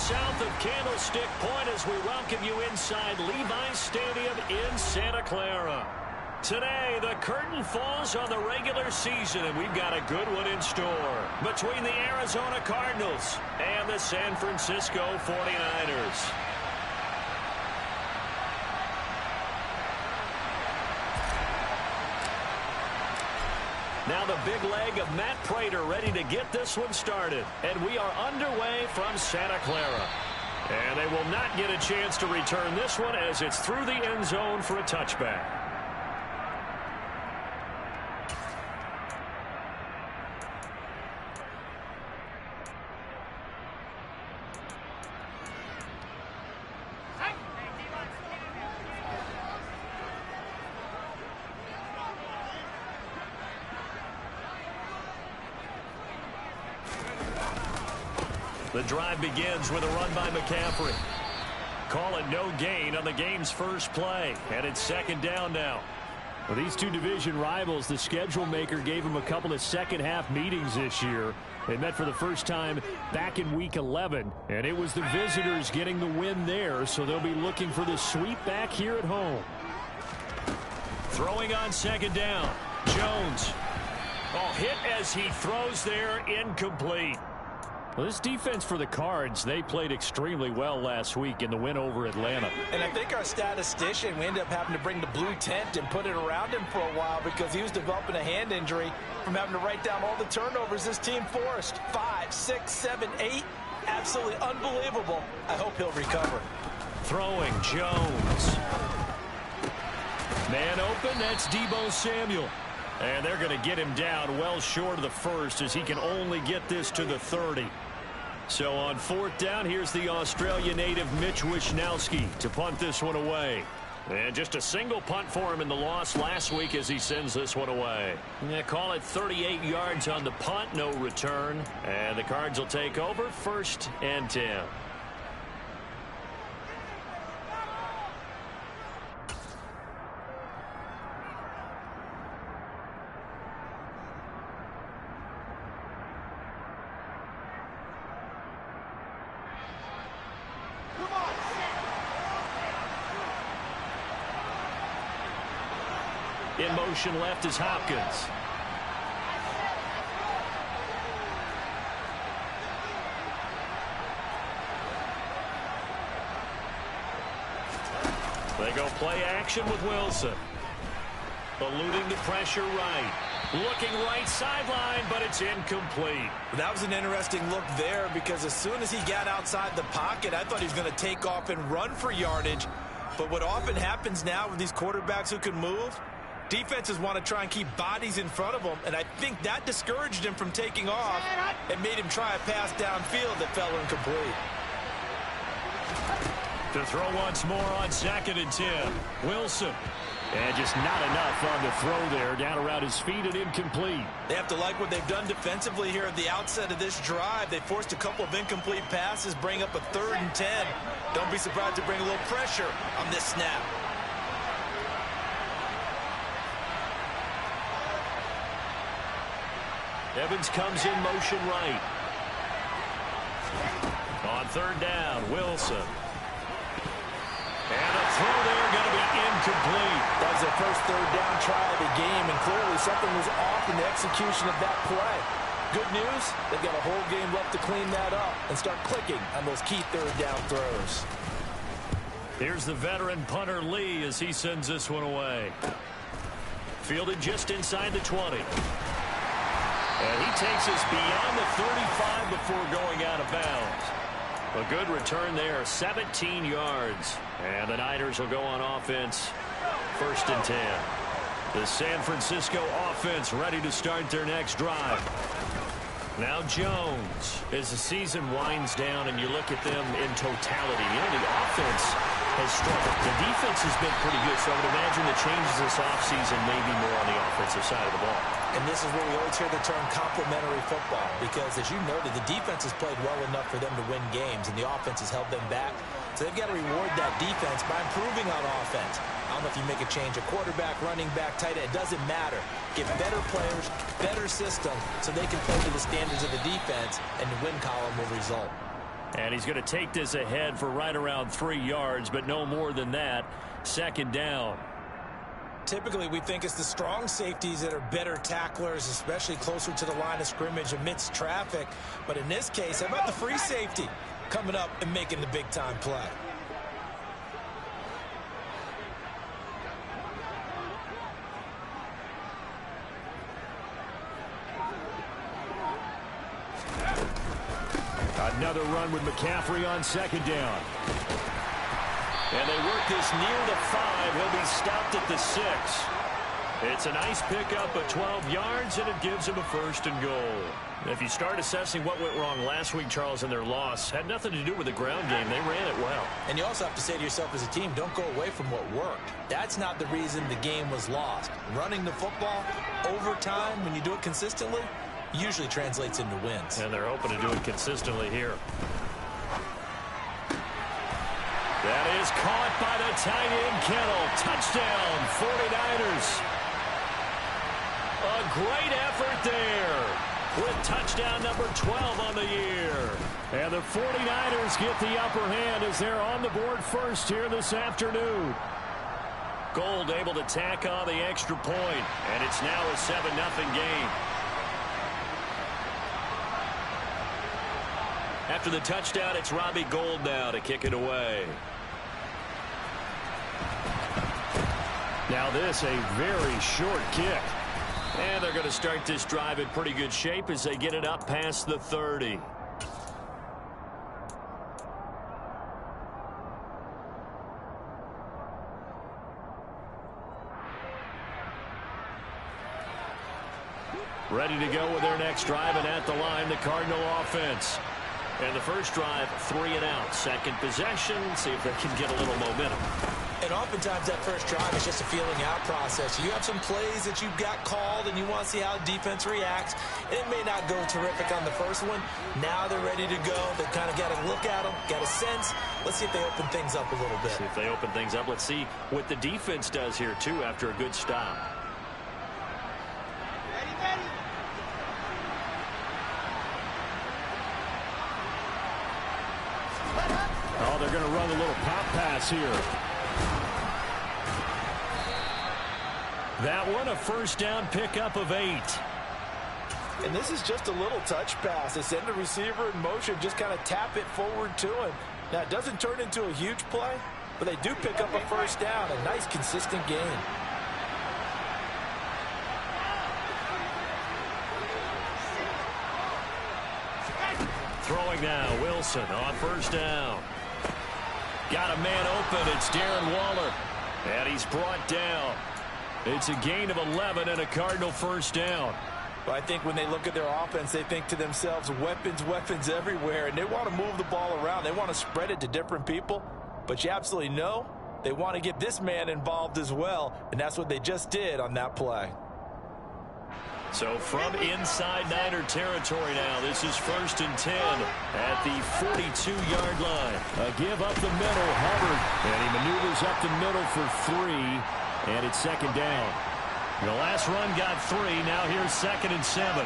south of Candlestick Point as we welcome you inside Levi's Stadium in Santa Clara. Today, the curtain falls on the regular season, and we've got a good one in store between the Arizona Cardinals and the San Francisco 49ers. Now the big leg of Matt Prater ready to get this one started. And we are underway from Santa Clara. And they will not get a chance to return this one as it's through the end zone for a touchback. The drive begins with a run by McCaffrey. Call it no gain on the game's first play. And it's second down now. Well, these two division rivals, the schedule maker gave them a couple of second-half meetings this year. They met for the first time back in Week 11. And it was the visitors getting the win there, so they'll be looking for the sweep back here at home. Throwing on second down. Jones. Oh, hit as he throws there, incomplete. Well, this defense for the Cards, they played extremely well last week in the win over Atlanta. And I think our statistician, we ended up having to bring the blue tent and put it around him for a while because he was developing a hand injury from having to write down all the turnovers this team forced. 5, 6, 7, 8. Absolutely unbelievable. I hope he'll recover. Throwing, Jones. Man open, that's Deebo Samuel. And they're going to get him down well short of the first as he can only get this to the 30. So on fourth down, here's the Australia native Mitch Wishnowsky to punt this one away. And just a single punt for him in the loss last week as he sends this one away. Yeah, call it 38 yards on the punt, no return. And the Cards will take over 1st and 10. In motion left is Hopkins. They go play action with Wilson. Eluding the pressure right. Looking right sideline, but it's incomplete. That was an interesting look there because as soon as he got outside the pocket, I thought he was going to take off and run for yardage. But what often happens now with these quarterbacks who can move, defenses want to try and keep bodies in front of them, and I think that discouraged him from taking off and made him try a pass downfield that fell incomplete. To throw once more on 2nd and 10. Wilson. And just not enough on the throw there. Down around his feet and incomplete. They have to like what they've done defensively here at the outset of this drive. They forced a couple of incomplete passes, bring up a 3rd and 10. Don't be surprised to bring a little pressure on this snap. Evans comes in motion right. On 3rd down, Wilson. And a throw there going to be incomplete. That was their first 3rd down try of the game, and clearly something was off in the execution of that play. Good news, they've got a whole game left to clean that up and start clicking on those key 3rd down throws. Here's the veteran punter Lee as he sends this one away. Fielded just inside the 20. And he takes us beyond the 35 before going out of bounds. A good return there, 17 yards. And the Niners will go on offense, 1st and 10. The San Francisco offense ready to start their next drive. Now Jones, as the season winds down and you look at them in totality, you know, the offense has struggled. The defense has been pretty good, so I would imagine the changes this offseason may be more on the offensive side of the ball. And this is where we always hear the term complementary football because, as you noted, the defense has played well enough for them to win games, and the offense has held them back. So they've got to reward that defense by improving on offense. I don't know if you make a change, a quarterback, running back, tight end, it doesn't matter. Get better players, better system, so they can play to the standards of the defense, and the win column will result. And he's going to take this ahead for right around 3 yards, but no more than that. Second down. Typically, we think it's the strong safeties that are better tacklers, especially closer to the line of scrimmage amidst traffic. But in this case, how about the free safety coming up and making the big-time play? Another run with McCaffrey on second down. And they work this near the 5. He'll be stopped at the 6. It's a nice pickup of 12 yards, and it gives him a first and goal. If you start assessing what went wrong last week, Charles, in their loss, had nothing to do with the ground game. They ran it well. And you also have to say to yourself as a team, don't go away from what worked. That's not the reason the game was lost. Running the football over time, when you do it consistently, usually translates into wins. And they're hoping to do it consistently here. That is caught by the tight end, Kittle. Touchdown, 49ers. A great effort there with touchdown number 12 on the year. And the 49ers get the upper hand as they're on the board first here this afternoon. Gold able to tack on the extra point, and it's now a 7-0 game. After the touchdown, it's Robbie Gould now to kick it away. Now this, a very short kick. And they're going to start this drive in pretty good shape as they get it up past the 30. Ready to go with their next drive, and at the line, the Cardinal offense. And the first drive, 3 and out. Second possession, see if they can get a little momentum. And oftentimes that first drive is just a feeling out process. You have some plays that you've got called and you want to see how the defense reacts. It may not go terrific on the first one. Now they're ready to go. They've kind of got to look at them, got a sense. Let's see if they open things up a little bit. See if they open things up. Let's see what the defense does here, too, after a good stop. Oh, they're going to run a little pop pass here. That one, a first down pickup of 8. And this is just a little touch pass. They send the receiver in motion, just kind of tap it forward to him. Now, it doesn't turn into a huge play, but they do pick up a first down. A nice, consistent game. Throwing now, Wilson on first down. Got a man open. It's Darren Waller. And he's brought down. It's a gain of 11 and a Cardinal first down. Well, I think when they look at their offense, they think to themselves, weapons, weapons everywhere. And they want to move the ball around. They want to spread it to different people. But you absolutely know they want to get this man involved as well. And that's what they just did on that play. So from inside Niner territory now, this is 1st and 10 at the 42-yard line. A give up the middle, Hubbard, and he maneuvers up the middle for 3, and it's second down. The last run got 3, now here's 2nd and 7.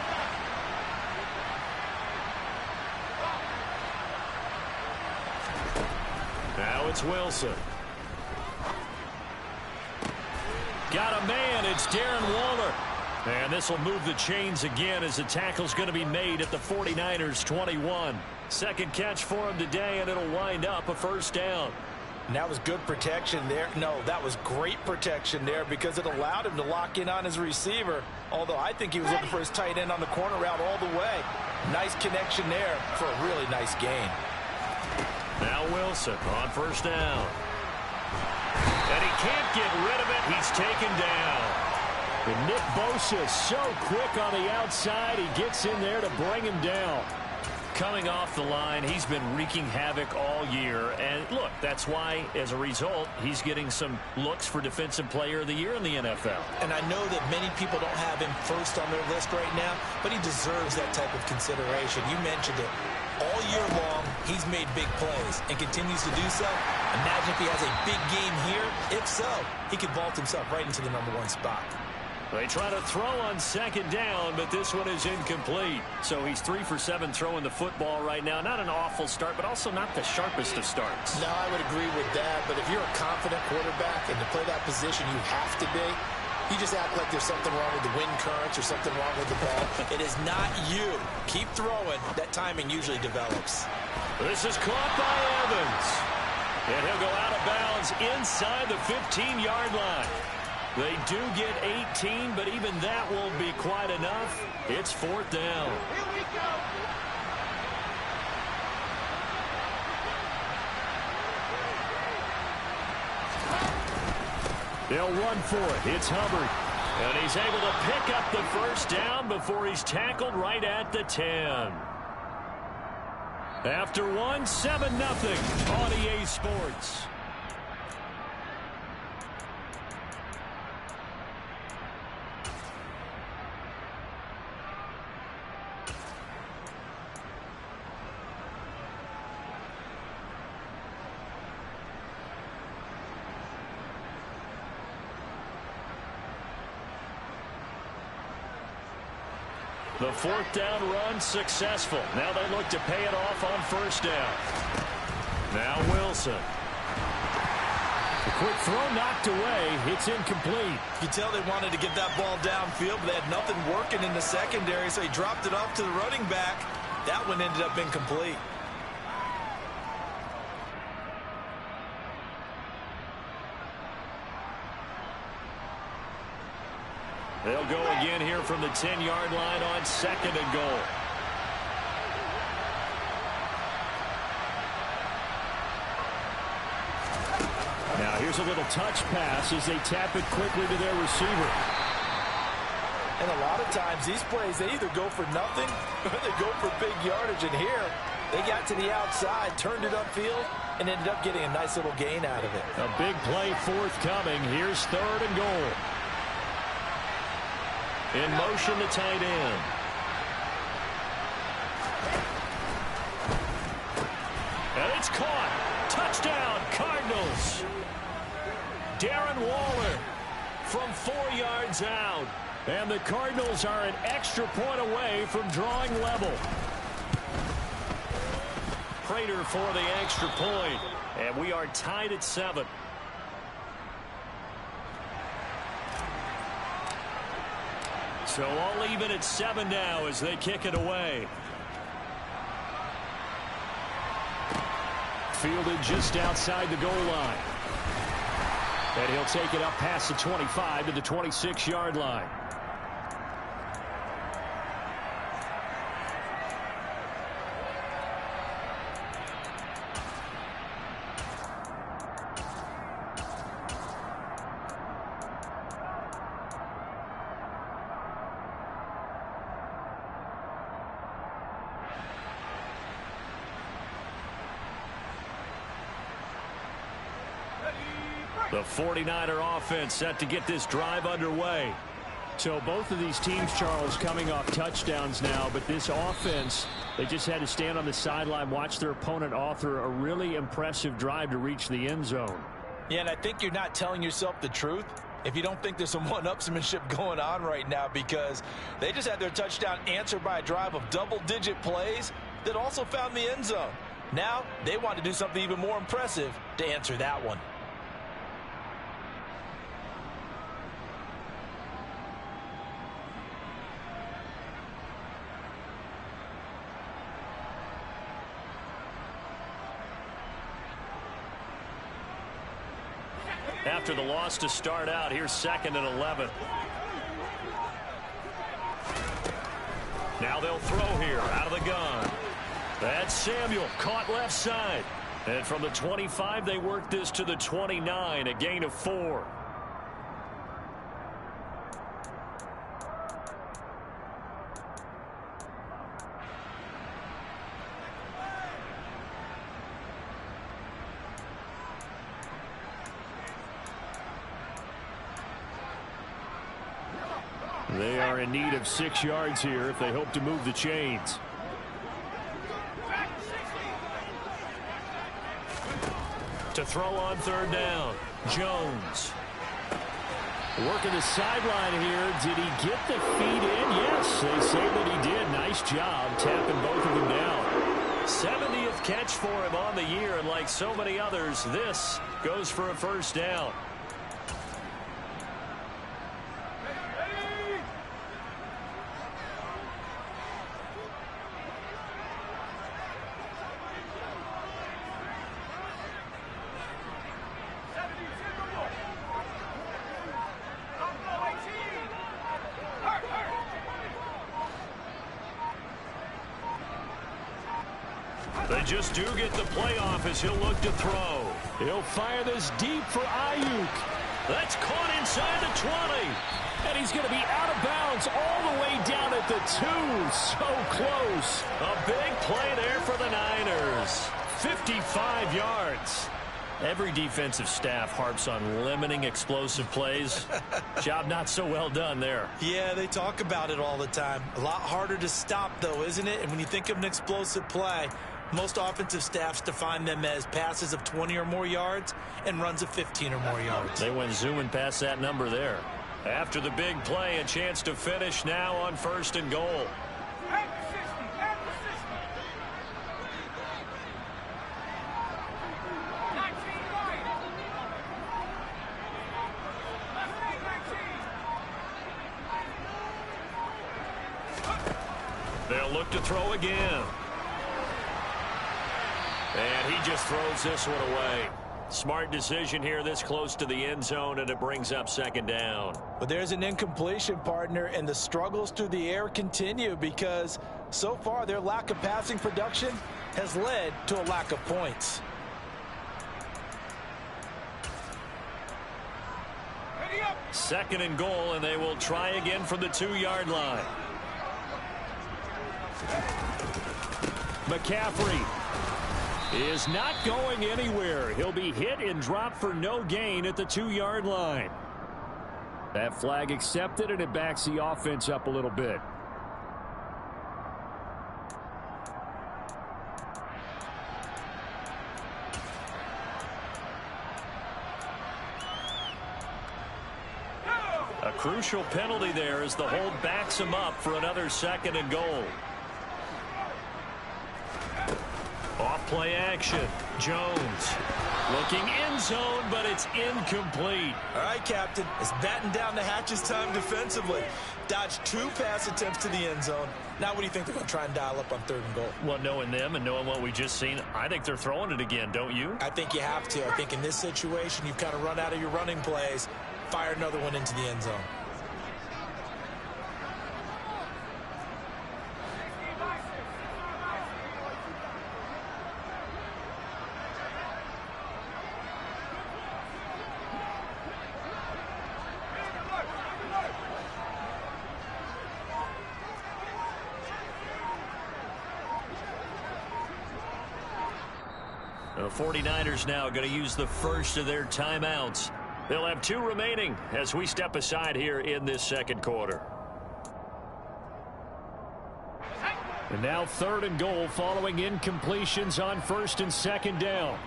Now it's Wilson. Got a man, it's Darren Waller. And this will move the chains again as the tackle's going to be made at the 49ers 21. Second catch for him today, and it'll wind up a first down. And that was good protection there. No, that was great protection there because it allowed him to lock in on his receiver. Although I think he was looking for his tight end on the corner route all the way. Nice connection there for a really nice gain. Now Wilson on first down. And he can't get rid of it. He's taken down. And Nick Bosa so quick on the outside. He gets in there to bring him down. Coming off the line, he's been wreaking havoc all year. And look, that's why, as a result, he's getting some looks for Defensive Player of the Year in the NFL. And I know that many people don't have him first on their list right now, but he deserves that type of consideration. You mentioned it. All year long, he's made big plays and continues to do so. Imagine if he has a big game here. If so, he could vault himself right into the #1 spot. They try to throw on second down, but this one is incomplete. So he's 3 for 7 throwing the football right now. Not an awful start, but also not the sharpest of starts. No, I would agree with that. But if you're a confident quarterback and to play that position, you have to be. You just act like there's something wrong with the wind currents or something wrong with the ball. It is not you. Keep throwing. That timing usually develops. This is caught by Evans. And he'll go out of bounds inside the 15-yard line. They do get 18, but even that won't be quite enough. It's 4th down. Here we go. They'll run for it. It's Hubbard. And he's able to pick up the first down before he's tackled right at the 10. After one, 7-0 on EA Sports. The 4th down run successful. Now they look to pay it off on first down. Now Wilson. A quick throw knocked away. It's incomplete. You tell they wanted to get that ball downfield, but they had nothing working in the secondary, so he dropped it off to the running back. That one ended up incomplete. They'll go again here from the 10-yard line on 2nd and goal. Now here's a little touch pass as they tap it quickly to their receiver. And a lot of times these plays, they either go for nothing or they go for big yardage. And here, they got to the outside, turned it upfield, and ended up getting a nice little gain out of it. A big play forthcoming. Here's 3rd and goal. In motion, the tight end. And it's caught. Touchdown, Cardinals. Darren Waller from 4 yards out. And the Cardinals are an extra point away from drawing level. Prater for the extra point. And we are tied at 7. So all even at 7 now as they kick it away. Fielded just outside the goal line. And he'll take it up past the 25 to the 26-yard line. The 49er offense set to get this drive underway. So both of these teams, Charles, coming off touchdowns now, but this offense, they just had to stand on the sideline, watch their opponent author a really impressive drive to reach the end zone. Yeah, and I think you're not telling yourself the truth if you don't think there's some one-upsmanship going on right now, because they just had their touchdown answered by a drive of double-digit plays that also found the end zone. Now they want to do something even more impressive to answer that one. After the loss to start out, here's 2nd and 11. Now they'll throw here out of the gun. That's Samuel, caught left side. And from the 25, they work this to the 29, a gain of 4. They are in need of 6 yards here if they hope to move the chains. To throw on 3rd down, Jones. Working the sideline here. Did he get the feet in? Yes, they say that he did. Nice job tapping both of them down. 70th catch for him on the year, and like so many others, this goes for a first down. They just do get the playoff as he'll look to throw. He'll fire this deep for Ayuk. That's caught inside the 20. And he's going to be out of bounds all the way down at the 2. So close. A big play there for the Niners. 55 yards. Every defensive staff harps on limiting explosive plays. Job not so well done there. Yeah, they talk about it all the time. A lot harder to stop, though, isn't it? And when you think of an explosive play, most offensive staffs define them as passes of 20 or more yards and runs of 15 or more yards. They went zooming past that number there. After the big play, a chance to finish now on 1st and goal. They'll look to throw again. And he just throws this one away. Smart decision here this close to the end zone, and it brings up 2nd down. But there's an incompletion, partner, and the struggles through the air continue because so far their lack of passing production has led to a lack of points. Second and goal, and they will try again from the 2-yard line. McCaffrey is not going anywhere. He'll be hit and dropped for no gain at the 2-yard line. That flag accepted, and it backs the offense up a little bit. A crucial penalty there as the hold backs him up for another 2nd and goal. Off play action. Jones looking end zone, but it's incomplete. All right, Captain. It's batten down the hatches time defensively. Dodged 2 pass attempts to the end zone. Now what do you think they're going to try and dial up on 3rd and goal? Well, knowing them and knowing what we just seen, I think they're throwing it again, don't you? I think you have to. I think in this situation, you've kind of run out of your running plays. Fire another one into the end zone. The 49ers now going to use the first of their timeouts. They'll have 2 remaining as we step aside here in this 2nd quarter. And now 3rd and goal following incompletions on 1st and 2nd down.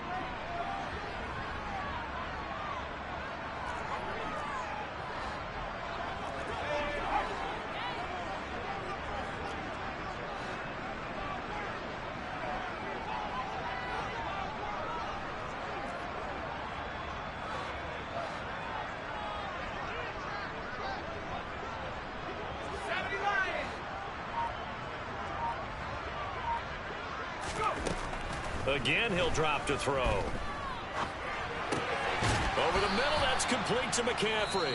Again, he'll drop to throw. Over the middle, that's complete to McCaffrey.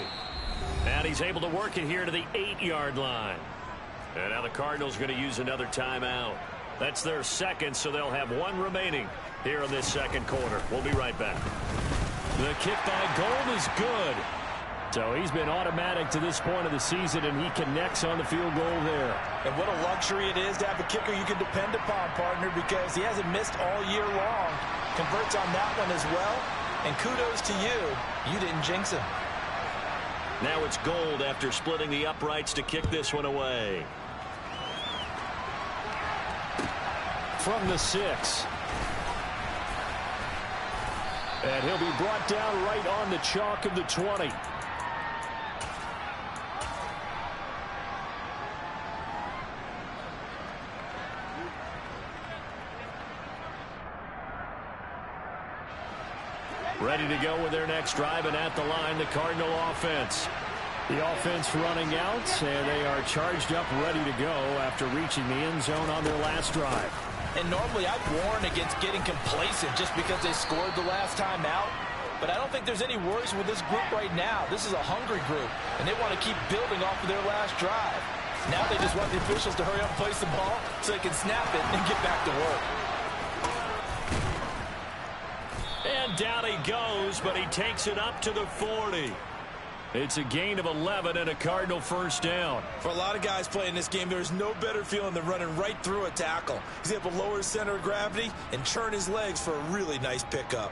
And he's able to work it here to the 8-yard line. And now the Cardinals are going to use another timeout. That's their 2nd, so they'll have 1 remaining here in this 2nd quarter. We'll be right back. The kick by Gold is good. So he's been automatic to this point of the season, and he connects on the field goal there. And what a luxury it is to have a kicker you can depend upon, partner, because he hasn't missed all year long. Converts on that one as well. And kudos to you. You didn't jinx him. Now it's Gold after splitting the uprights to kick this one away. From the 6. And he'll be brought down right on the chalk of the 20. Ready to go with their next drive, and at the line, the Cardinal offense. The offense running out, and they are charged up, ready to go after reaching the end zone on their last drive. And normally I'd warn against getting complacent just because they scored the last time out. But I don't think there's any worries with this group right now. This is a hungry group, and they want to keep building off of their last drive. Now they just want the officials to hurry up and place the ball so they can snap it and get back to work. And down he goes, but he takes it up to the 40. It's a gain of 11 and a Cardinal first down. For a lot of guys playing this game, there's no better feeling than running right through a tackle. He's able to lower his center of gravity and turn his legs for a really nice pickup.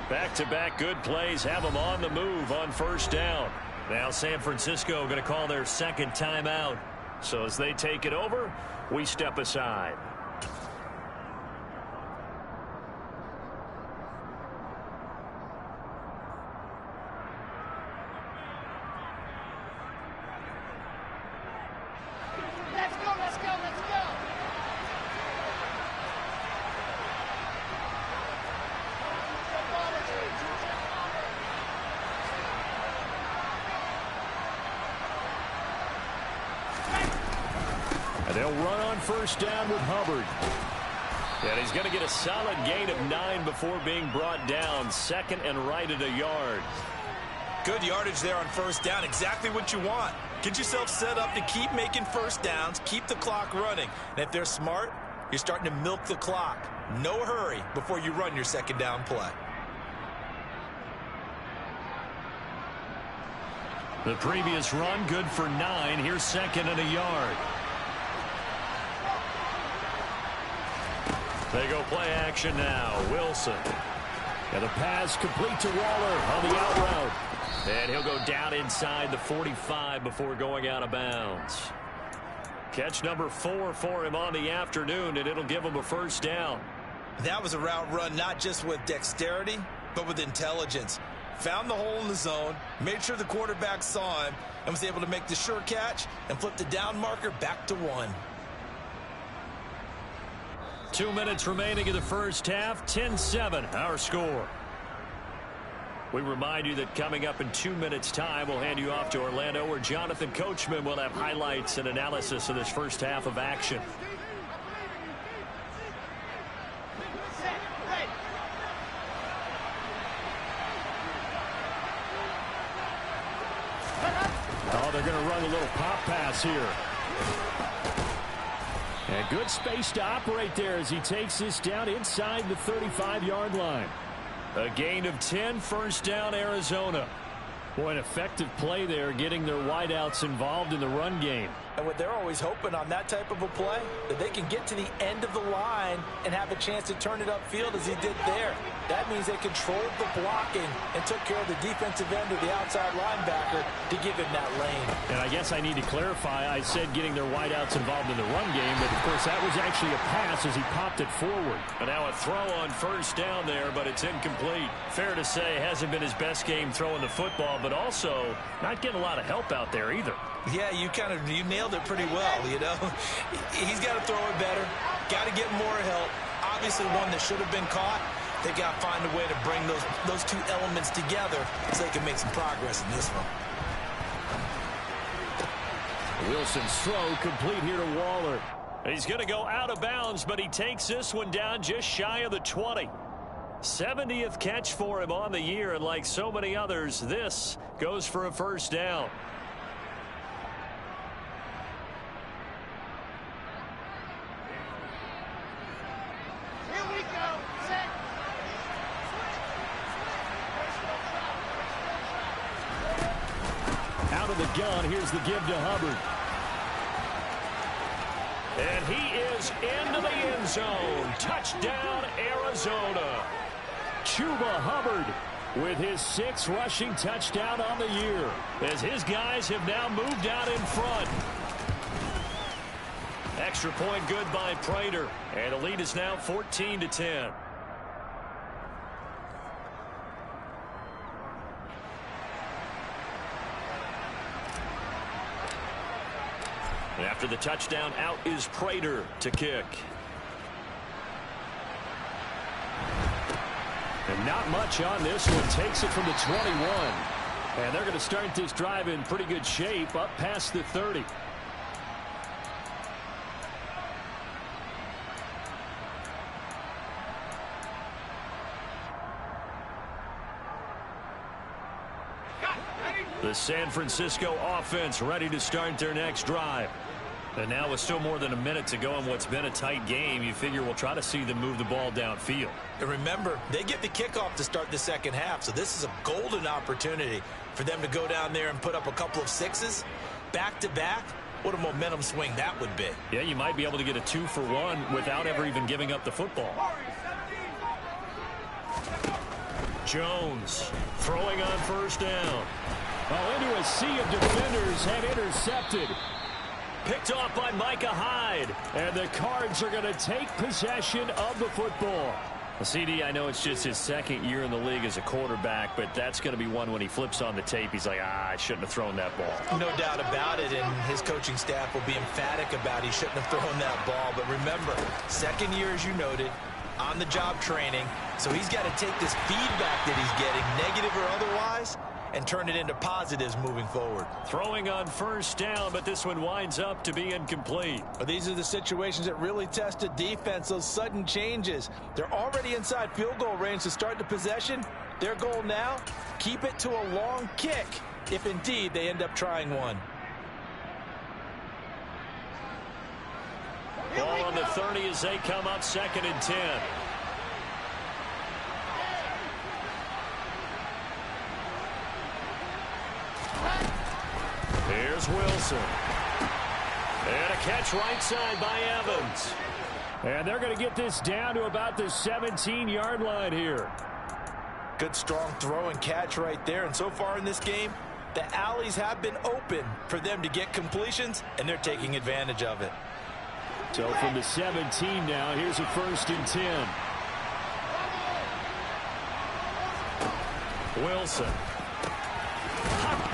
Back-to-back good plays have them on the move on first down. Now San Francisco going to call their second timeout. So as they take it over, we step aside. They'll run on first down with Hubbard. And he's going to get a solid gain of 9 before being brought down. Second and right at a yard. Good yardage there on first down. Exactly what you want. Get yourself set up to keep making first downs, keep the clock running. And if they're smart, you're starting to milk the clock. No hurry before you run your second down play. The previous run good for 9. Here's second and a yard. They go play action now. Wilson. And the pass complete to Waller on the out route. And he'll go down inside the 45 before going out of bounds. Catch number 4 for him on the afternoon, and it'll give him a first down. That was a route run not just with dexterity, but with intelligence. Found the hole in the zone, made sure the quarterback saw him, and was able to make the sure catch and flip the down marker back to 1. 2 minutes remaining in the first half. 10-7 our score. We remind you that coming up in 2 minutes time, we'll hand you off to Orlando, where Jonathan Coachman will have highlights and analysis of this first half of action. Oh, they're going to run a little pop pass here. And good space to operate there as he takes this down inside the 35-yard line. A gain of 10, first down, Arizona. Boy, an effective play there, getting their wideouts involved in the run game. And what they're always hoping on that type of a play, that they can get to the end of the line and have a chance to turn it upfield as he did there. That means they controlled the blocking and took care of the defensive end of the outside linebacker to give him that lane. And I guess I need to clarify, I said getting their wideouts involved in the run game, but of course that was actually a pass as he popped it forward. And now a throw on first down there, but it's incomplete. Fair to say, hasn't been his best game throwing the football, but also not getting a lot of help out there either. Yeah, you nailed it pretty well, you know. He's got to throw it better, got to get more help. Obviously one that should have been caught. They got to find a way to bring those two elements together so they can make some progress in this one. Wilson's throw complete here to Waller. He's going to go out of bounds, but he takes this one down just shy of the 20. 70th catch for him on the year, and like so many others, this goes for a first down. Out of the gun, here's the give to Hubbard. And he is into the end zone. Touchdown, Arizona. Chuba Hubbard with his 6th rushing touchdown on the year, as his guys have now moved out in front. Extra point good by Prater, and the lead is now 14-10. And after the touchdown, out is Prater to kick. And not much on this one. Takes it from the 21. And they're going to start this drive in pretty good shape up past the 30. The San Francisco offense ready to start their next drive. And now with still more than a minute to go in what's been a tight game, you figure we'll try to see them move the ball downfield. And remember, they get the kickoff to start the second half, so this is a golden opportunity for them to go down there and put up a couple of sixes back-to-back. What a momentum swing that would be. Yeah, you might be able to get a 2-for-1 without ever even giving up the football. Jones throwing on first down. Oh, into a sea of defenders and intercepted. Picked off by Micah Hyde. And the Cards are going to take possession of the football. Well, CD, I know it's just his second year in the league as a quarterback, but that's going to be one when he flips on the tape. He's like, I shouldn't have thrown that ball. No doubt about it, and his coaching staff will be emphatic about he shouldn't have thrown that ball. But remember, second year, as you noted, on-the-job training, so he's got to take this feedback that he's getting, negative or otherwise, and turn it into positives moving forward. Throwing on first down, but this one winds up to be incomplete. But these are the situations that really test a defense, those sudden changes. They're already inside field goal range to start the possession. Their goal now, keep it to a long kick, if indeed they end up trying one. Ball on the 30 as they come up 2nd and 10. Here's Wilson. And a catch right side by Evans. And they're going to get this down to about the 17-yard line here. Good strong throw and catch right there. And so far in this game, the alleys have been open for them to get completions, and they're taking advantage of it. So from the 17 now, here's a 1st and 10. Wilson.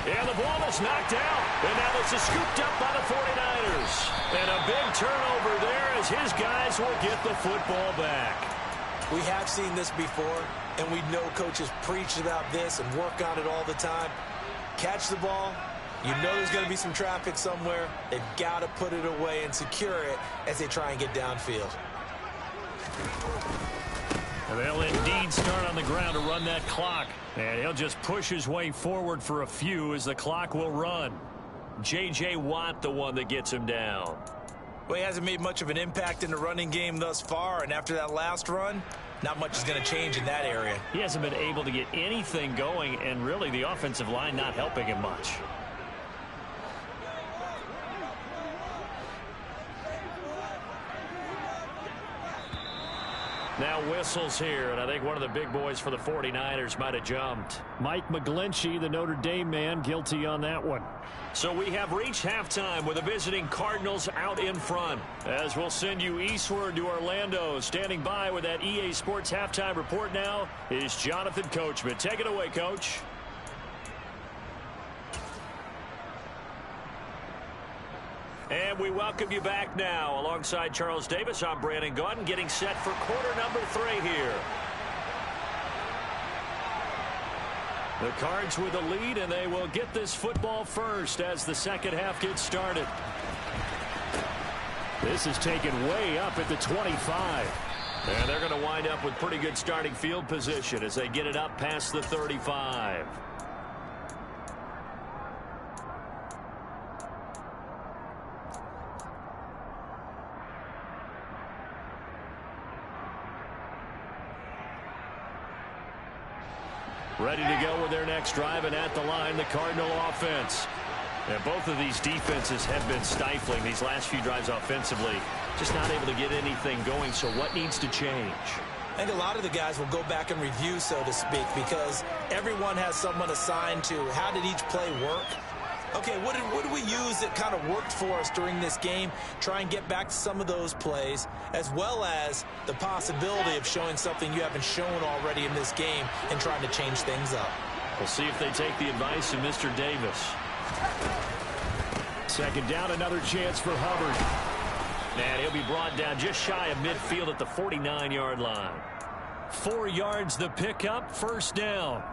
And the ball is knocked out. And now this is scooped up by the 49ers. And a big turnover there as his guys will get the football back. We have seen this before, and we know coaches preach about this and work on it all the time. Catch the ball. You know there's going to be some traffic somewhere. They've got to put it away and secure it as they try and get downfield. And they'll indeed start on the ground to run that clock. And he'll just push his way forward for a few as the clock will run. J.J. Watt, the one that gets him down. Well, he hasn't made much of an impact in the running game thus far, and after that last run, not much is going to change in that area. He hasn't been able to get anything going, and really the offensive line not helping him much. Now whistles here, and I think one of the big boys for the 49ers might have jumped. Mike McGlinchey, the Notre Dame man, guilty on that one. So we have reached halftime with the visiting Cardinals out in front. As we'll send you eastward to Orlando. Standing by with that EA Sports halftime report now is Jonathan Coachman. Take it away, Coach. And we welcome you back now. Alongside Charles Davis, I'm Brandon Gaudin, getting set for quarter number 3 here. The Cards with the lead, and they will get this football first as the second half gets started. This is taken way up at the 25. And they're going to wind up with pretty good starting field position as they get it up past the 35. Ready to go with their next drive, and at the line, the Cardinal offense. And both of these defenses have been stifling these last few drives offensively. Just not able to get anything going, so what needs to change? I think a lot of the guys will go back and review, so to speak, because everyone has someone assigned to how did each play work. Okay, what did we use that kind of worked for us during this game? Try and get back to some of those plays, as well as the possibility of showing something you haven't shown already in this game and trying to change things up. We'll see if they take the advice of Mr. Davis. Second down, another chance for Hubbard. And he'll be brought down just shy of midfield at the 49-yard line. 4 yards the pickup, first down.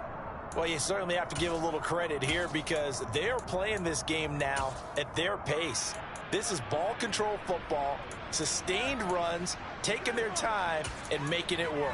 Well, you certainly have to give a little credit here because they're playing this game now at their pace. This is ball control football, sustained runs, taking their time and making it work.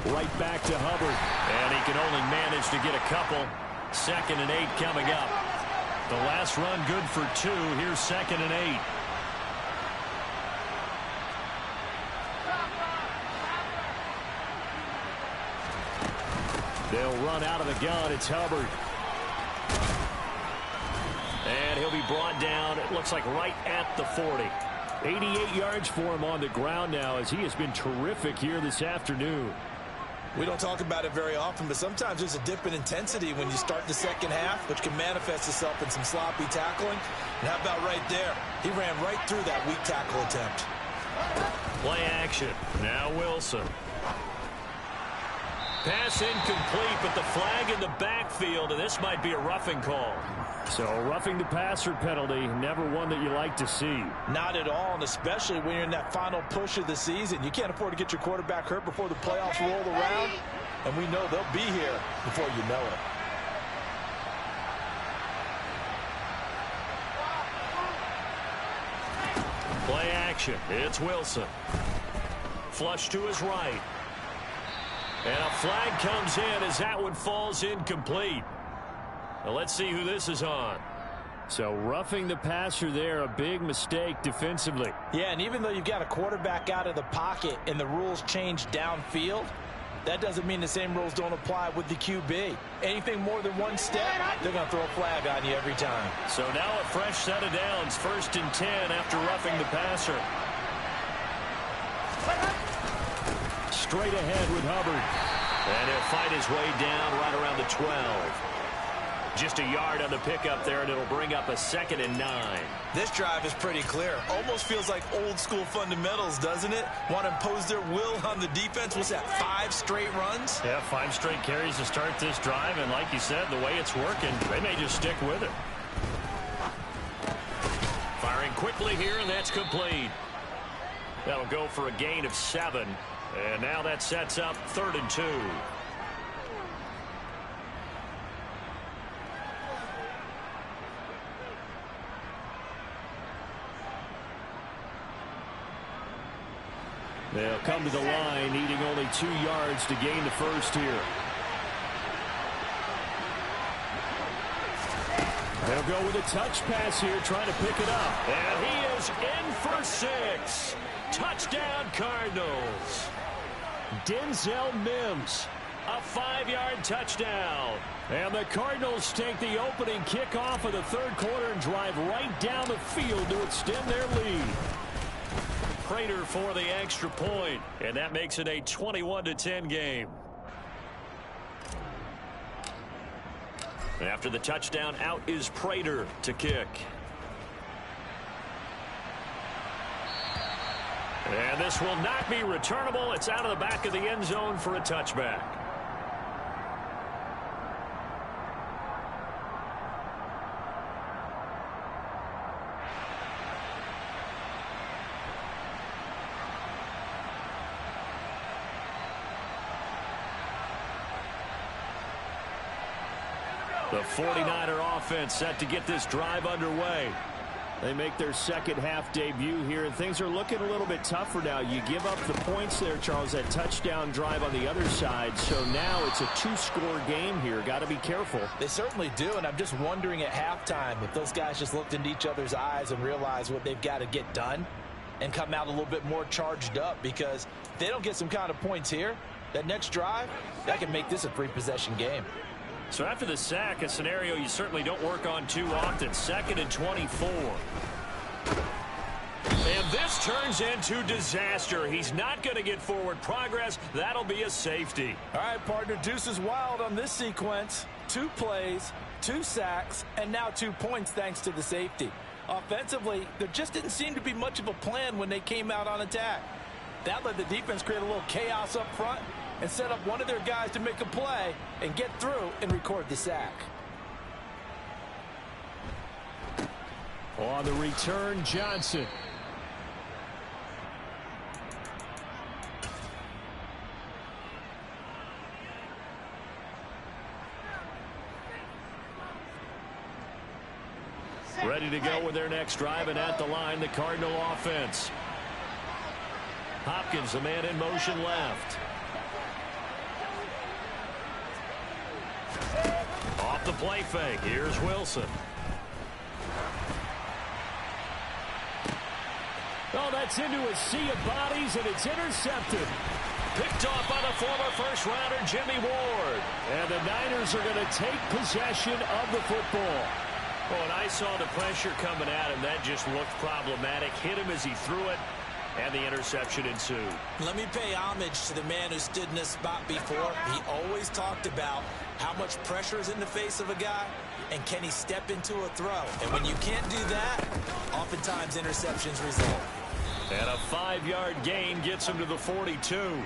Right back to Hubbard. And he can only manage to get a couple. 2nd and 8 coming up. The last run good for 2. Here's 2nd and 8. They'll run out of the gun. It's Hubbard. And he'll be brought down, it looks like right at the 40. 88 yards for him on the ground now as he has been terrific here this afternoon. We don't talk about it very often, but sometimes there's a dip in intensity when you start the second half, which can manifest itself in some sloppy tackling. And how about right there? He ran right through that weak tackle attempt. Play action. Now Wilson. Pass incomplete, but the flag in the backfield, and this might be a roughing call. So roughing the passer penalty, never one that you like to see. Not at all, and especially when you're in that final push of the season. You can't afford to get your quarterback hurt before the playoffs roll around, and we know they'll be here before you know it. Play action. It's Wilson. Flush to his right. And a flag comes in as that one falls incomplete. Well, let's see who this is on. So roughing the passer there, a big mistake defensively. Yeah, and even though you've got a quarterback out of the pocket and the rules change downfield, that doesn't mean the same rules don't apply with the QB. Anything more than one step, they're going to throw a flag on you every time. So now a fresh set of downs, 1st and 10 after roughing the passer. Straight ahead with Hubbard. And he'll fight his way down right around the 12. Just a yard on the pickup there, and it'll bring up a 2nd and 9. This drive is pretty clear. Almost feels like old school fundamentals, doesn't it? Want to impose their will on the defense. What's that, 5 straight runs? Yeah, 5 straight carries to start this drive, and like you said, the way it's working, they may just stick with it. Firing quickly here, and that's complete. That'll go for a gain of 7. And now that sets up 3rd and 2. They'll come to the line, needing only 2 yards to gain the first here. They'll go with a touch pass here, trying to pick it up. And he is in for 6. Touchdown, Cardinals. Denzel Mims, a 5-yard touchdown. And the Cardinals take the opening kickoff of the 3rd quarter and drive right down the field to extend their lead. Prater for the extra point, and that makes it a 21-10 game. After the touchdown, out is Prater to kick. And this will not be returnable. It's out of the back of the end zone for a touchback. The 49er offense set to get this drive underway. They make their second half debut here, and things are looking a little bit tougher now. You give up the points there, Charles, that touchdown drive on the other side. So now it's a 2-score game here. Got to be careful. They certainly do, and I'm just wondering at halftime if those guys just looked into each other's eyes and realized what they've got to get done and come out a little bit more charged up, because if they don't get some kind of points here, that next drive, that can make this a 3-possession game. So after the sack, a scenario you certainly don't work on too often. 2nd and 24. And this This turns into disaster. He's not going to get forward progress. That'll be a safety. All right, partner, deuce is wild on this sequence. 2 plays, 2 sacks, and now 2 points thanks to the safety. Offensively, there just didn't seem to be much of a plan when they came out on attack. That let the defense create a little chaos up front and set up one of their guys to make a play and get through and record the sack. On the return, Johnson. Ready to go with their next drive, and at the line, the Cardinal offense. Hopkins, the man in motion left. Off the play fake, here's Wilson. Oh, that's into a sea of bodies, and it's intercepted. Picked off by the former first-rounder Jimmy Ward. And the Niners are going to take possession of the football. Oh, and I saw the pressure coming at him. That just looked problematic. Hit him as he threw it, and the interception ensued. Let me pay homage to the man who stood in this spot before. He always talked about how much pressure is in the face of a guy, and can he step into a throw. And when you can't do that, oftentimes interceptions result. And a 5-yard gain gets him to the 42.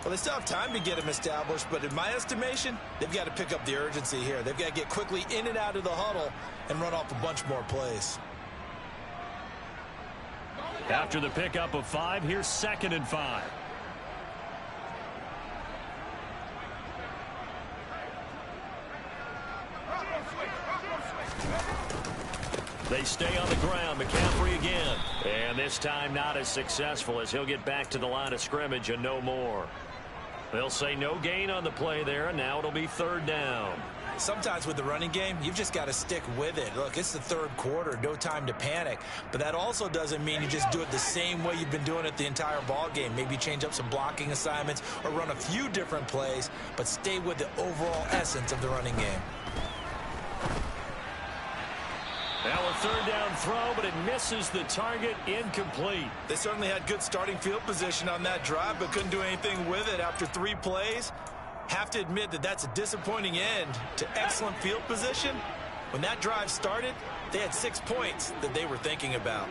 Well, they still have time to get him established, but in my estimation, they've got to pick up the urgency here. They've got to get quickly in and out of the huddle and run off a bunch more plays. After the pickup of 5, here's 2nd and 5. They stay on the ground. McCaffrey again. And this time not as successful, as he'll get back to the line of scrimmage and no more. They'll say no gain on the play there, and now it'll be 3rd down. Sometimes with the running game, you've just got to stick with it. Look, it's the 3rd quarter, no time to panic. But that also doesn't mean you just do it the same way you've been doing it the entire ball game. Maybe change up some blocking assignments or run a few different plays, but stay with the overall essence of the running game. Now a 3rd down throw, but it misses the target. Incomplete. They certainly had good starting field position on that drive, but couldn't do anything with it after 3 plays. Have to admit that that's a disappointing end to excellent field position. When that drive started, they had 6 points that they were thinking about.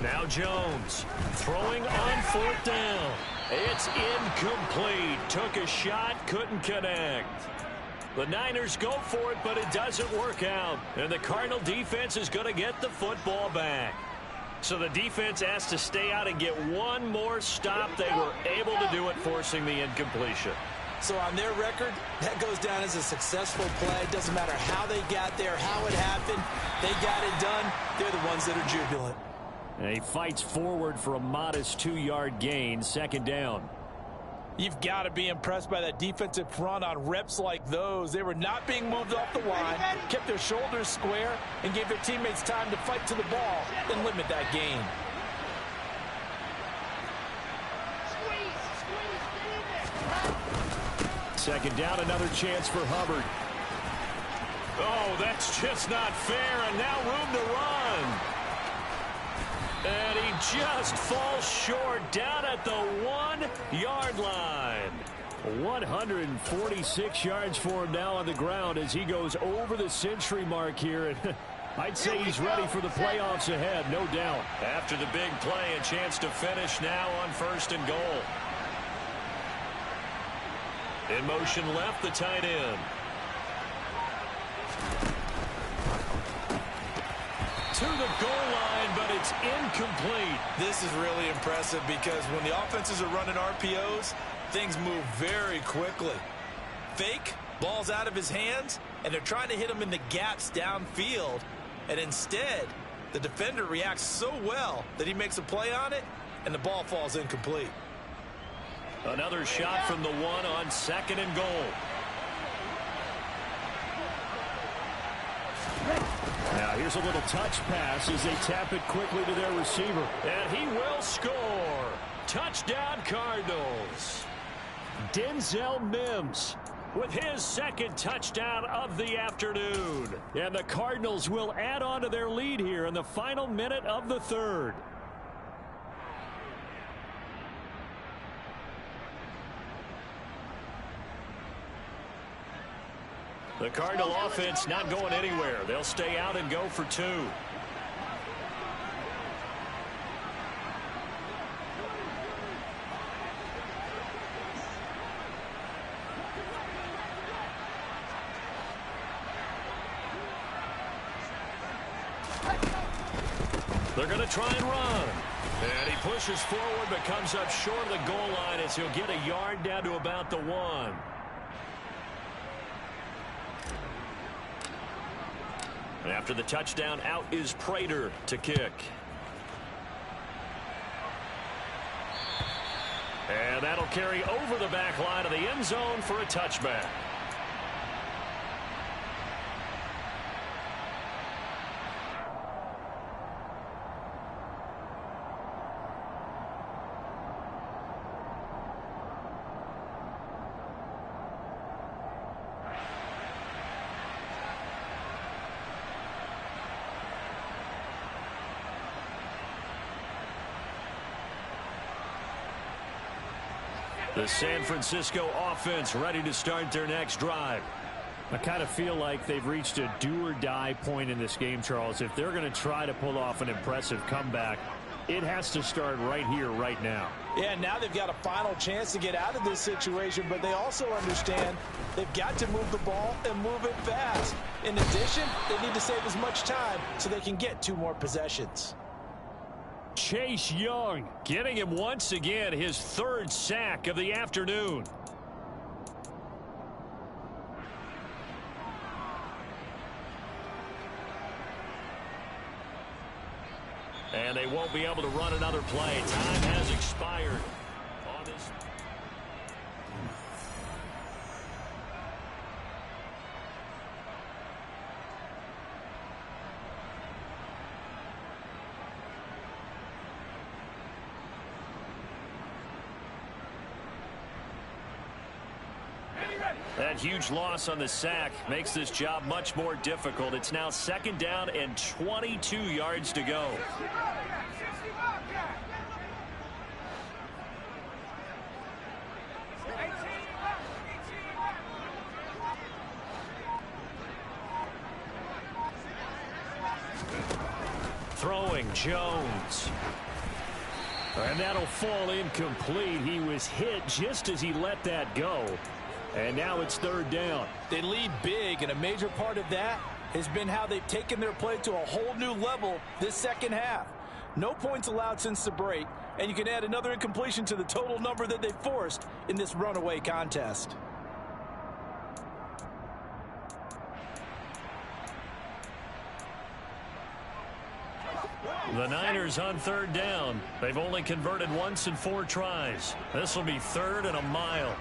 Now Jones throwing on 4th down. It's incomplete. Took a shot, couldn't connect. The Niners go for it, but it doesn't work out. And the Cardinal defense is going to get the football back. So the defense has to stay out and get one more stop. They were able to do it, forcing the incompletion. So on their record, that goes down as a successful play. Doesn't matter how they got there, how it happened. They got it done. They're the ones that are jubilant. And he fights forward for a modest 2-yard gain, 2nd down. You've got to be impressed by that defensive front on reps like those. They were not being moved off the line, kept their shoulders square, and gave their teammates time to fight to the ball and limit that gain. Second down, another chance for Hubbard. Oh, that's just not fair, and now room to run. And he just falls short down at the 1-yard line. 146 yards for him now on the ground as he goes over the century mark here. And I'd say he's ready for the playoffs ahead, no doubt. After the big play, a chance to finish now on 1st and goal. In motion left, the tight end. To the goal line, but it's incomplete. This is really impressive because when the offenses are running RPOs, things move very quickly. Fake, ball's out of his hands, and they're trying to hit him in the gaps downfield. And instead, the defender reacts so well that he makes a play on it, and the ball falls incomplete. Another shot from the 1 on 2nd and goal. Now Here's a little touch pass as they tap it quickly to their receiver. And he will score. Touchdown, Cardinals. Denzel Mims With his second touchdown of the afternoon. And the Cardinals will add on to their lead here in the final minute of the third. The Cardinal offense not going anywhere. They'll stay out and go for two. They're going to try and run. And he pushes forward but comes up short of the goal line as he'll get a yard down to about the 1. After the touchdown, out is Prater to kick. And that'll carry over the back line of the end zone for a touchback. The San Francisco offense ready to start their next drive. I kind of feel like they've reached a do-or-die point in this game, Charles. If they're going to try to pull off an impressive comeback, it has to start right here, right now. Yeah, now they've got a final chance to get out of this situation, but they also understand they've got to move the ball and move it fast. In addition, they need to save as much time so they can get 2 more possessions. Chase Young getting him once again his 3rd sack of the afternoon. And they won't be able to run another play. Time has expired on this. That huge loss on the sack makes this job much more difficult. It's now 2nd down and 22 yards to go. Throwing Jones. And that'll fall incomplete. He was hit just as he let that go. And now it's 3rd down. They lead big, and a major part of that has been how they've taken their play to a whole new level this second half. No points allowed since the break, and you can add another incompletion to the total number that they forced in this runaway contest. The Niners on 3rd down. They've only converted once in 4 tries. This will be 3rd and a mile.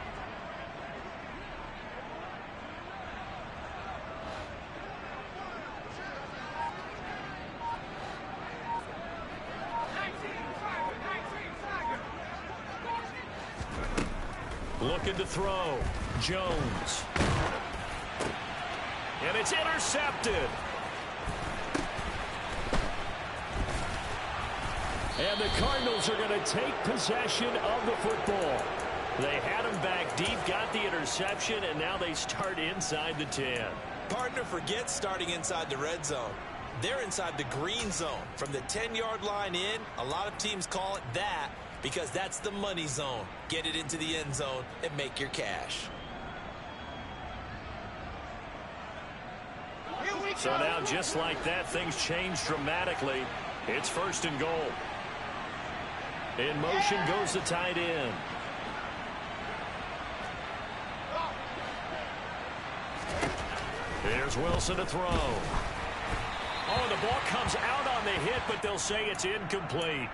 Looking to throw. Jones. And it's intercepted. And the Cardinals are going to take possession of the football. They had him back deep, got the interception, and now they start inside the 10. Partner, forget starting inside the red zone. They're inside the green zone. From the 10-yard line in, a lot of teams call it that because that's the money zone. Get it into the end zone and make your cash. So now, just like that, things change dramatically. It's 1st and goal. In motion goes the tight end. Here's Wilson to throw. Oh, the ball comes out on the hit, but they'll say it's incomplete.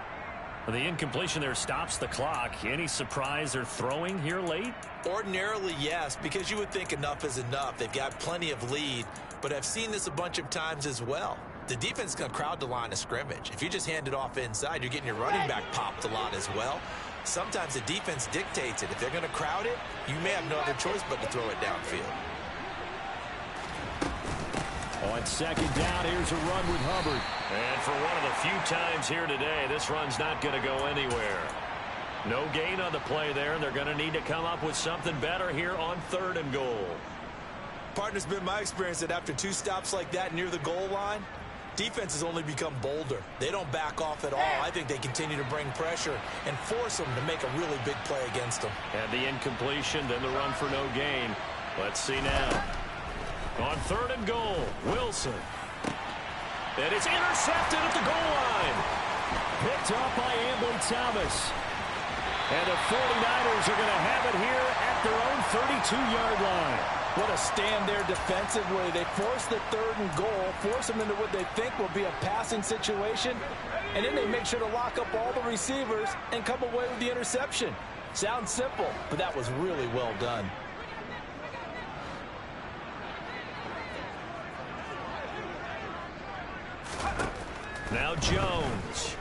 The incompletion there stops the clock. Any surprise they're throwing here late? Ordinarily, yes, because you would think enough is enough. They've got plenty of lead, but I've seen this a bunch of times as well. the defense is going to crowd the line of scrimmage. If you just hand it off inside, you're getting your running back popped a lot as well. Sometimes the defense dictates it. If they're going to crowd it, you may have no other choice but to throw it downfield. On second down, here's a run with Hubbard. And for one of the few times here today, this run's not going to go anywhere. No gain on the play there, and they're going to need to come up with something better here on 3rd and goal. Partner, it's been my experience that after 2 stops like that near the goal line, defenses only become bolder. They don't back off at all. I think they continue to bring pressure and force them to make a really big play against them. And the incompletion, then the run for no gain. Let's see now. On 3rd and goal, Wilson. And it's intercepted at the goal line. Picked up by Ambly Thomas. And the 49ers are going to have it here at their own 32-yard line. What a stand there defensively. They force the 3rd and goal, force them into what they think will be a passing situation, and then they make sure to lock up all the receivers and come away with the interception. Sounds simple, but that was really well done. Now Jones.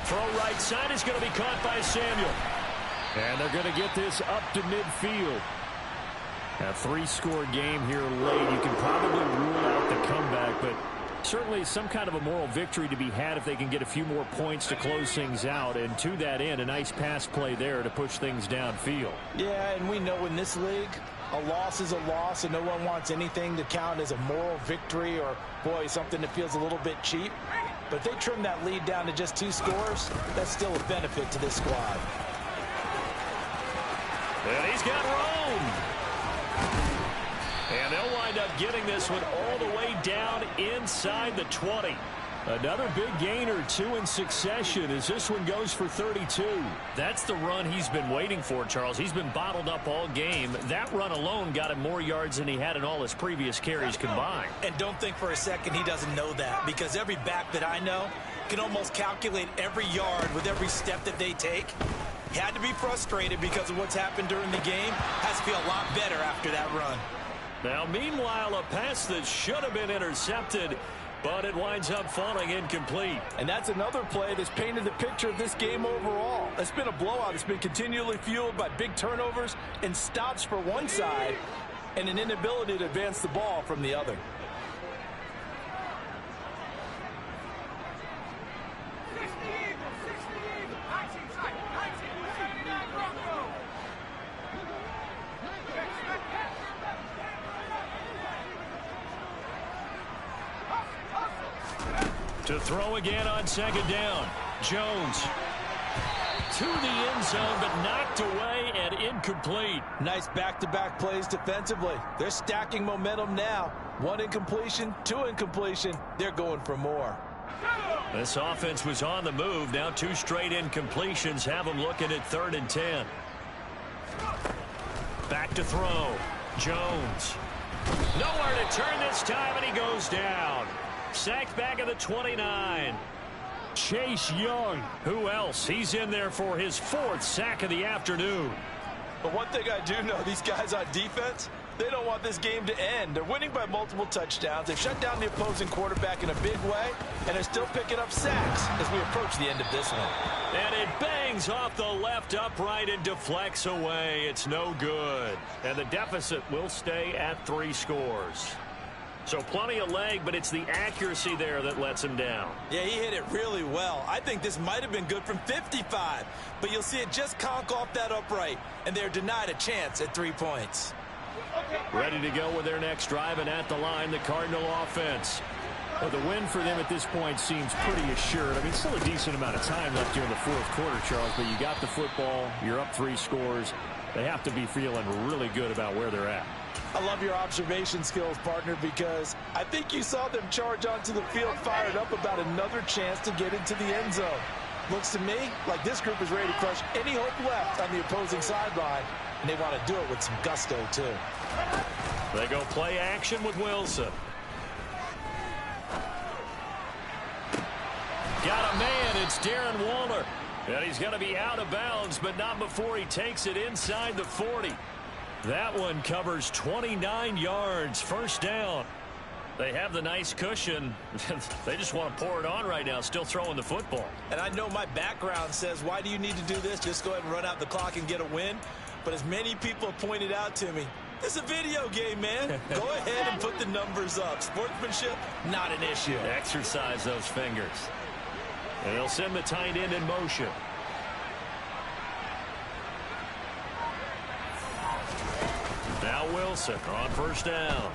Throw right side is going to be caught by Samuel. And they're going to get this up to midfield. A 3-score game here late. You can probably rule out the comeback, but certainly some kind of a moral victory to be had if they can get a few more points to close things out. And to that end, a nice pass play there to push things downfield. Yeah, and we know in this league, a loss is a loss, and no one wants anything to count as a moral victory or, boy, something that feels a little bit cheap. But if they trim that lead down to just 2 scores, that's still a benefit to this squad. And he's got room. And they'll wind up getting this one all the way down inside the 20. Another big gain or 2 in succession as this one goes for 32. That's the run he's been waiting for, Charles. He's been bottled up all game. That run alone got him more yards than he had in all his previous carries combined. And don't think for a second he doesn't know that, because every back that I know can almost calculate every yard with every step that they take. He had to be frustrated because of what's happened during the game. Has to feel a lot better after that run. Now, meanwhile, a pass that should have been intercepted, but it winds up falling incomplete. And that's another play that's painted the picture of this game overall. It's been a blowout. It's been continually fueled by big turnovers and stops for one side and an inability to advance the ball from the other. To throw again on second down. Jones to the end zone, but knocked away and incomplete. Nice back-to-back plays defensively. They're stacking momentum now. 1 incompletion, 2 incompletion. They're going for more. This offense was on the move. Now 2 straight incompletions have them looking at 3rd and 10. Back to throw. Jones. Nowhere to turn this time, and he goes down. Sacked back at the 29. Chase Young. Who else? He's in there for his 4th sack of the afternoon. But one thing I do know, these guys on defense, they don't want this game to end. They're winning by multiple touchdowns. They've shut down the opposing quarterback in a big way, and they're still picking up sacks as we approach the end of this one. And it bangs off the left upright and deflects away. It's no good. And the deficit will stay at 3 scores. So plenty of leg, but it's the accuracy there that lets him down. Yeah, he hit it really well. I think this might have been good from 55, but you'll see it just conk off that upright, and they're denied a chance at 3 points. Ready to go with their next drive, and at the line, the Cardinal offense. Well, the win for them at this point seems pretty assured. I mean, still a decent amount of time left here in the 4th quarter, Charles, but you got the football, you're up 3 scores. They have to be feeling really good about where they're at. I love your observation skills, partner, because I think you saw them charge onto the field fired up about another chance to get into the end zone. Looks to me like this group is ready to crush any hope left on the opposing sideline, and they want to do it with some gusto, too. They go play action with Wilson. Got a man. It's Darren Waller. And he's going to be out of bounds, but not before he takes it inside the 40. That one covers 29 yards. 1st down. They have the nice cushion. They just want to pour it on right now, still throwing the football. And I know my background says, why do you need to do this? Just go ahead and run out the clock and get a win. But as many people have pointed out to me, it's a video game, man. Go ahead and put the numbers up. Sportsmanship, not an issue. Exercise those fingers. And they'll send the tight end in motion. Now Wilson on first down.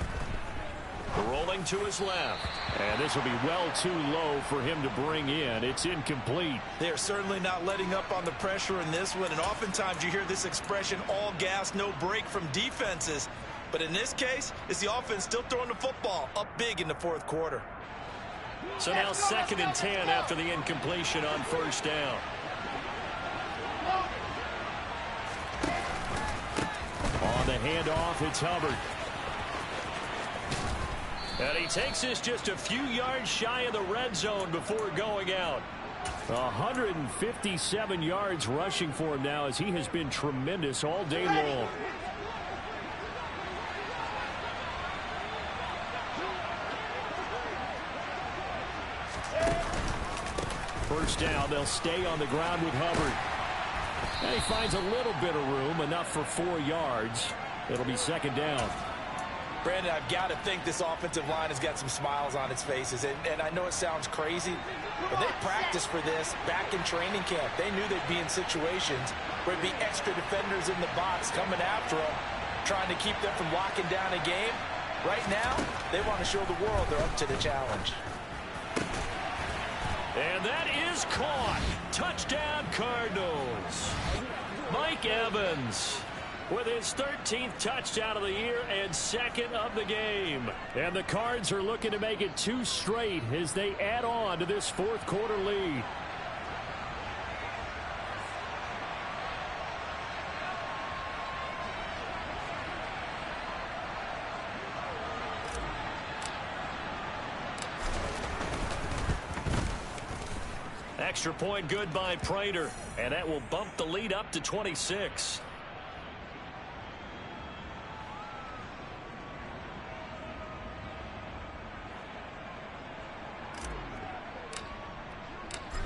Rolling to his left. And this will be well too low for him to bring in. It's incomplete. They're certainly not letting up on the pressure in this one. And oftentimes you hear this expression, all gas, no break from defenses. But in this case, it's the offense still throwing the football up big in the fourth quarter. So now 2nd and 10 after the incompletion on first down. On the handoff, it's Hubbard. And he takes this just a few yards shy of the red zone before going out. 157 yards rushing for him now as he has been tremendous all day long. First down, they'll stay on the ground with Hubbard. And he finds a little bit of room, enough for 4 yards. It'll be 2nd down. Brandon, I've got to think this offensive line has got some smiles on its faces. And I know it sounds crazy, but they practiced for this back in training camp. They knew they'd be in situations where there'd be extra defenders in the box coming after them, trying to keep them from locking down a game. Right now, they want to show the world they're up to the challenge. And that is caught. Touchdown, Cardinals. Mike Evans with his 13th touchdown of the year and 2nd of the game. And the Cards are looking to make it 2 straight as they add on to this fourth quarter lead. Extra point good by Prater, and that will bump the lead up to 26.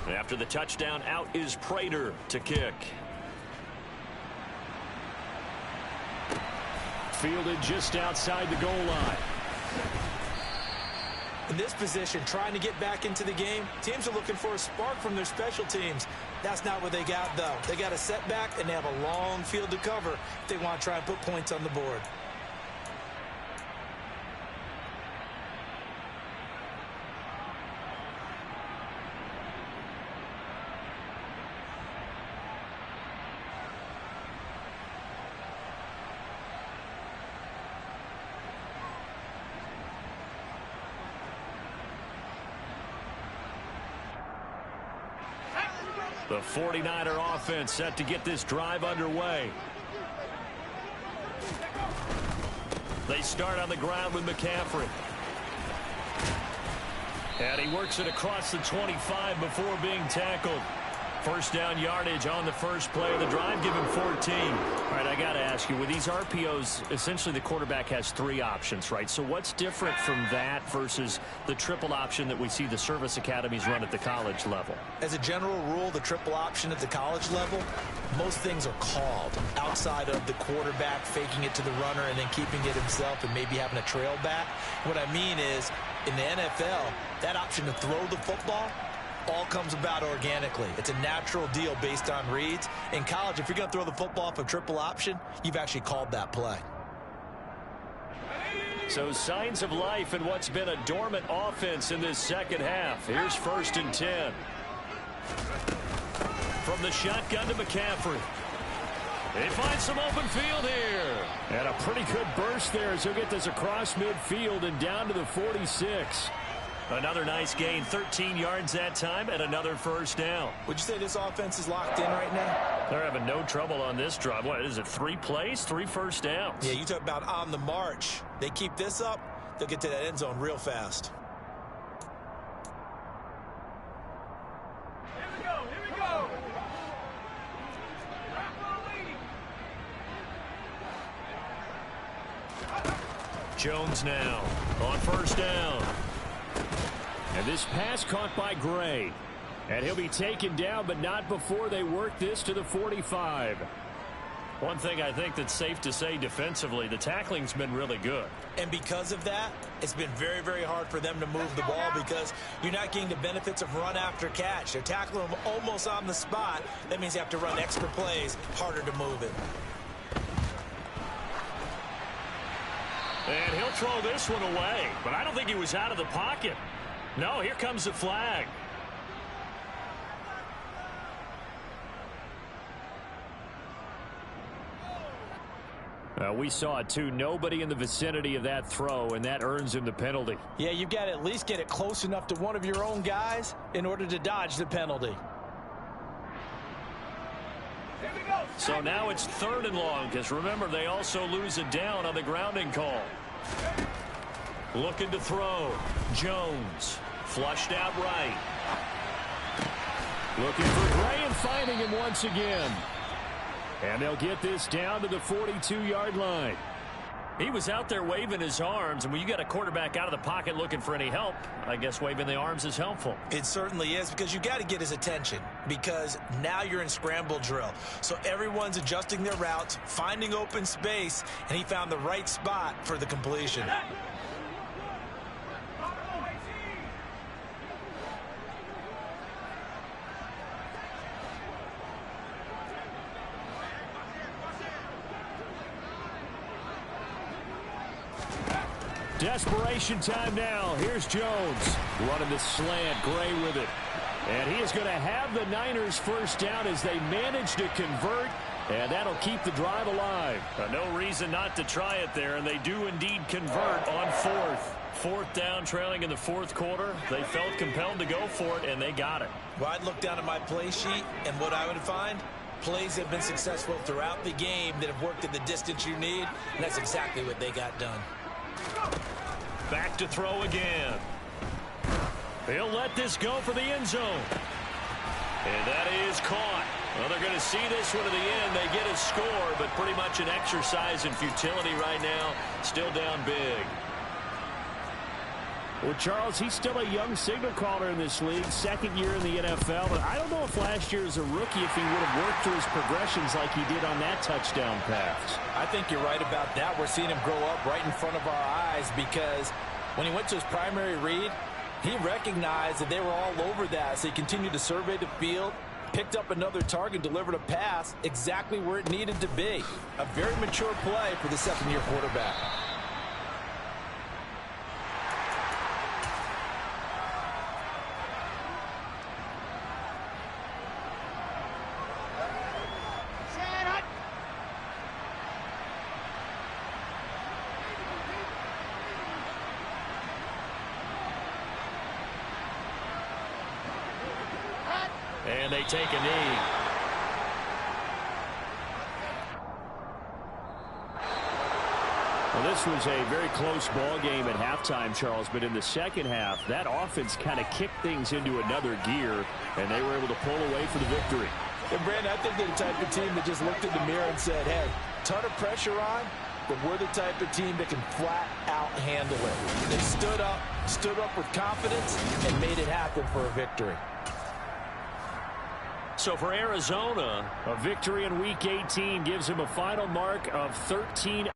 After the touchdown, out is Prater to kick. Fielded just outside the goal line. In this position, trying to get back into the game, teams are looking for a spark from their special teams. That's not what they got, though. They got a setback, and they have a long field to cover if they want to try and put points on the board. The 49er offense set to get this drive underway. They start on the ground with McCaffrey. And he works it across the 25 before being tackled. First down yardage on the first play of the drive. Give him 14. All right, I got to ask you, with these RPOs, essentially the quarterback has 3 options, right? So what's different from that versus the triple option that we see the service academies run at the college level? As a general rule, the triple option at the college level, most things are called outside of the quarterback faking it to the runner and then keeping it himself and maybe having a trail back. What I mean is, in the NFL, that option to throw the football all comes about organically. It's a natural deal based on reads. In college, if you're going to throw the football off a triple option, you've actually called that play. So signs of life in what's been a dormant offense in this second half. Here's 1st and 10. From the shotgun to McCaffrey. He finds some open field here. And a pretty good burst there as he'll get this across midfield and down to the 46. Another nice gain, 13 yards that time, and another first down. Would you say this offense is locked in right now? They're having no trouble on this drive. What is it, 3 plays, 3 first downs? Yeah, you talk about on the march. They keep this up, they'll get to that end zone real fast. Here we go, here we go. Jones now on first down. And this pass caught by Gray. And he'll be taken down, but not before they work this to the 45. One thing I think that's safe to say defensively, the tackling's been really good. And because of that, it's been very, very hard for them to move the ball because you're not getting the benefits of run after catch. They're tackling them almost on the spot. That means you have to run extra plays, harder to move it. And he'll throw this one away, but I don't think he was out of the pocket. No, here comes the flag. We saw it too. Nobody in the vicinity of that throw, and that earns him the penalty. Yeah, you've got to at least get it close enough to one of your own guys in order to dodge the penalty. So now it's 3rd and long, because remember, they also lose it down on the grounding call. Looking to throw. Jones. Flushed out right. Looking for Gray and finding him once again. And they'll get this down to the 42-yard line. He was out there waving his arms, and when you got a quarterback out of the pocket looking for any help, I guess waving the arms is helpful. It certainly is, because you got to get his attention, because now you're in scramble drill. So everyone's adjusting their routes, finding open space, and he found the right spot for the completion. Desperation time now. Here's Jones running the slant. Gray with it. And he is going to have the Niners first down as they manage to convert. And that'll keep the drive alive. No reason not to try it there, and they do indeed convert on 4th. 4th down, trailing in the 4th quarter. They felt compelled to go for it, and they got it. Well, I'd look down at my play sheet, and what I would find, plays have been successful throughout the game that have worked in the distance you need, and that's exactly what they got done. Back to throw again. He'll let this go for the end zone. And that is caught. Well, they're going to see this one to the end. They get a score, but pretty much an exercise in futility right now. Still down big. Well, Charles, he's still a young signal caller in this league, 2nd year in the NFL, but I don't know if last year as a rookie if he would have worked through his progressions like he did on that touchdown pass. I think you're right about that. We're seeing him grow up right in front of our eyes because when he went to his primary read, he recognized that they were all over that, so he continued to survey the field, picked up another target, delivered a pass exactly where it needed to be. A very mature play for the 2nd-year quarterback. And they take a knee. Well, this was a very close ball game at halftime, Charles, but in the second half, that offense kind of kicked things into another gear, and they were able to pull away for the victory. And, Brandon, I think they're the type of team that just looked in the mirror and said, hey, ton of pressure on, but we're the type of team that can flat out handle it. They stood up with confidence and made it happen for a victory. So for Arizona, a victory in Week 18 gives him a final mark of 13.